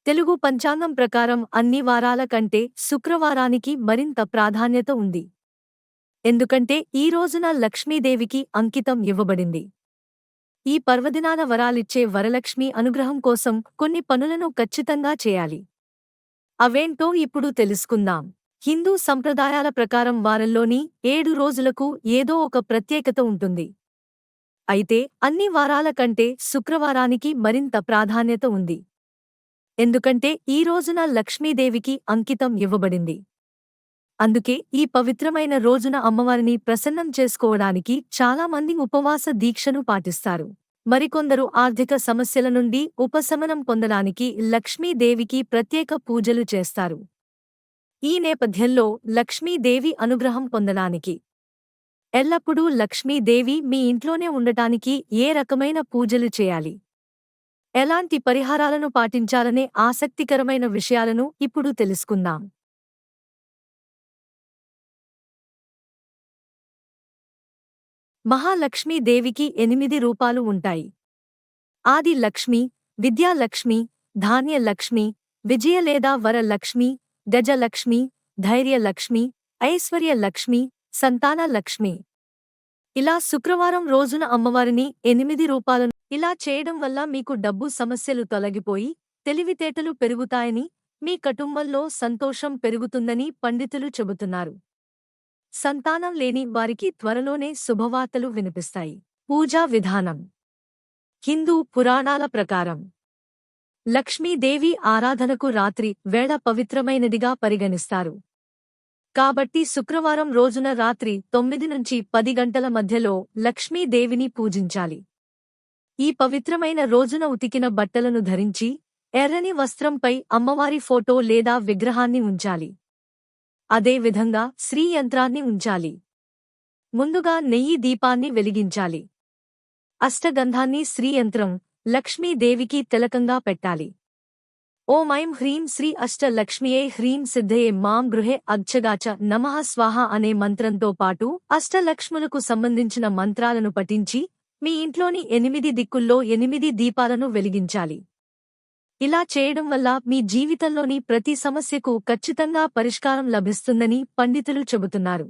తెలుగు పంచాంగం ప్రకారం అన్ని వారాల కంటే శుక్రవారానికి మరింత ప్రాధాన్యత ఉంది. ఎందుకంటే ఈ రోజున లక్ష్మీదేవికి అంకితం ఇవ్వబడింది. ఈ పర్వదినాన వరాలిచ్చే వరలక్ష్మి అనుగ్రహం కోసం కొన్ని పనులను ఖచ్చితంగా చేయాలి. అవేంటో ఇప్పుడు తెలుసుకుందాం. హిందూ సంప్రదాయాల ప్రకారం వారంలోని 7 రోజులకు ఏదో ఒక ప్రత్యేకత ఉంటుంది. అయితే అన్ని వారాల కంటే శుక్రవారానికి మరింత ప్రాధాన్యత ఉంది. ఎందుకంటే ఈ రోజున లక్ష్మీదేవికి అంకితం ఇవ్వబడింది. అందుకే ఈ పవిత్రమైన రోజున అమ్మవారిని ప్రసన్నం చేసుకోవడానికి చాలామంది ఉపవాస దీక్షను పాటిస్తారు. మరికొందరు ఆర్థిక సమస్యల నుండి ఉపశమనం పొందడానికి లక్ష్మీదేవికి ప్రత్యేక పూజలు చేస్తారు. ఈ నేపథ్యంలో లక్ష్మీదేవి అనుగ్రహం పొందడానికి ఎల్లప్పుడూ లక్ష్మీదేవి మీ ఇంట్లోనే ఉండటానికి ఏ రకమైన పూజలు చేయాలి, ఎలాంటి పరిహారాలను పాటించాలనే ఆసక్తికరమైన విషయాలను ఇప్పుడు తెలుసుకుందాం. మహాలక్ష్మీదేవికి 8 రూపాలు ఉంటాయి. ఆది లక్ష్మి, విద్యాలక్ష్మి, ధాన్యలక్ష్మి, విజయ లేదా వరలక్ష్మి, గజలక్ష్మి, ధైర్యలక్ష్మి, ఐశ్వర్యలక్ష్మి, సంతానలక్ష్మి. ఇలా శుక్రవారం రోజున అమ్మవారిని 8 రూపాలను ఇలా చేయడం వల్ల మీకు డబ్బు సమస్యలు తొలగిపోయి తెలివితేటలు పెరుగుతాయని, మీ కుటుంబంలో సంతోషం పెరుగుతుందని పండితులు చెబుతున్నారు. సంతానం లేని వారికి త్వరలోనే శుభవార్తలు వినిపిస్తాయి. పూజా విధానం. హిందూ పురాణాల ప్రకారం లక్ష్మీదేవి ఆరాధనకు రాత్రి వేళ పవిత్రమైనదిగా పరిగణిస్తారు. కాబట్టి శుక్రవారం రోజున రాత్రి 9 నుంచి 10 గంటల మధ్యలో లక్ష్మీదేవిని పూజించాలి. ఈ పవిత్రమైన రోజున ఉతికిన బట్టలను ధరించి ఎర్రని వస్త్రంపై అమ్మవారి ఫోటో లేదా విగ్రహాన్ని ఉంచాలి. అదే విధంగా శ్రీ యంత్రాన్ని ఉంచాలి. ముందుగా నెయ్యి దీపాన్ని వెలిగించాలి. అష్టగంధాన్ని శ్రీయంత్రం లక్ష్మీదేవికి తిలకంగా పెట్టాలి. ఓం ఐం హ్రీం శ్రీ అష్ట లక్ష్మియే హ్రీం సిద్ధయే మాం గృహే అగ్చగాచ నమః స్వాహ అనే మంత్రంతో పాటు అష్టలక్ష్ములకు సంబంధించిన మంత్రాలను పఠించి మీ ఇంట్లోని 8 దిక్కుల్లో 8 దీపాలను వెలిగించాలి. ఇలా చేయడం వల్ల మీ జీవితంలోని ప్రతి సమస్యకు ఖచ్చితంగా పరిష్కారం లభిస్తుందని పండితులు చెబుతున్నారు.